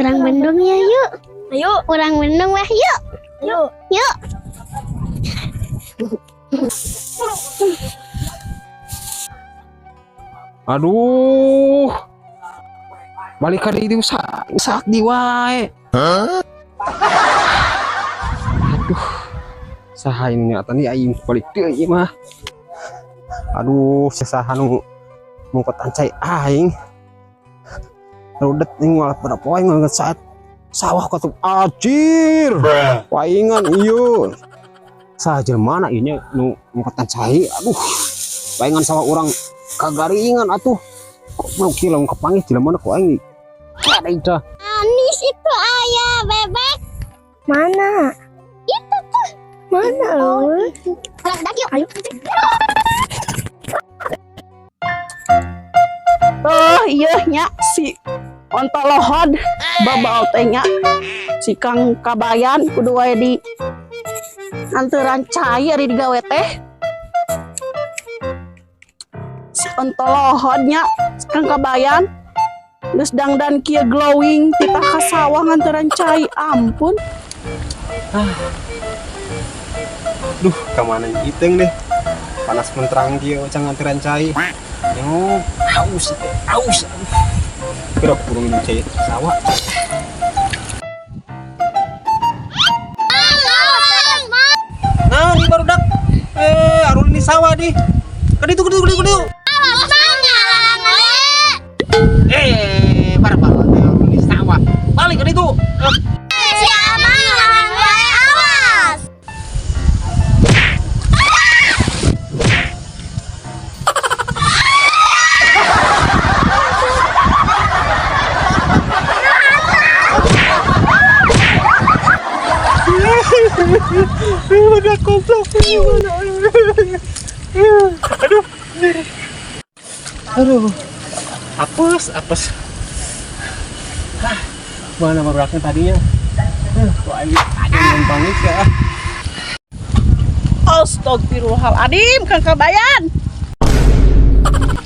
Orang Bandung ya yuk. Ayo. Orang Bandung weh yuk. Ayo. Yuk. Aduh. Balik kali itu sak di wae. Aduh. Saha ini nyata nih aing balik deui mah. Aduh, saha nu mungkot ancai aing. Rudet ning malah pada poe ngesaet sawah katup ajir. Waingan ieu. Saha jelema ieu nu mungkot ancai. Aduh. Waingan sawah urang kagaringan atuh. Kok mau kilau kepanggih jelema ku aing. Ada itu. Anis itu ayah bebek. Mana? Itu tuh. Mana? Dak yuk. Ayo. Oh iya nya si ontolohod babal teh nya si Kang Kabayan kudu wae di anturan cai ari digawe teh si ontolohod nya si Kang Kabayan geus dangdan kieu glowing titah ka sawah anturan cai ampun. Duh, kemana iteng deh. Panas menterang dia ocang antiran cai. Yo, haus. Kira kurang minum cai sawah. Nah, ini baru dak. Arun ini sawah di. Keditu. Bar arun ini sawah. Balik keditu. Udah goblok. Aduh. Apes. Mana beraknya tadinya? Kok ini yang panik ya? Astagfirullahaladzim Kang Kabayan.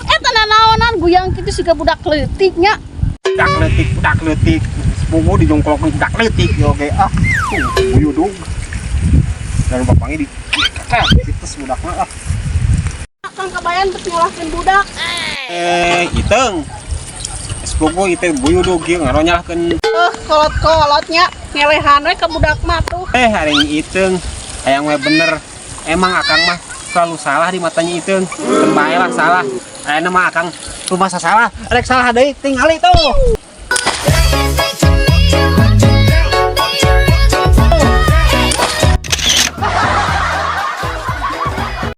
Eta nanaonan guyang kitu siga budak leutiknya. Budak leutik. Sepupu dijongkolok budak leutik yo ge buyudug. Dan bapaknya di kites budakna Kang Kabayan teu nyolahkeun budak. Iteng. Sepupu itu buyudug ge ngaronyalkeun. Kolot-kolotnya ngelehan we ka budak mah tuh. Hari ini Iteng hayang we bener. Emang akang mah selalu salah di matanya Iteng. Teu bae lah salah. Ayeuna mah akang rumah salah. Rek salah deui tingali tuh.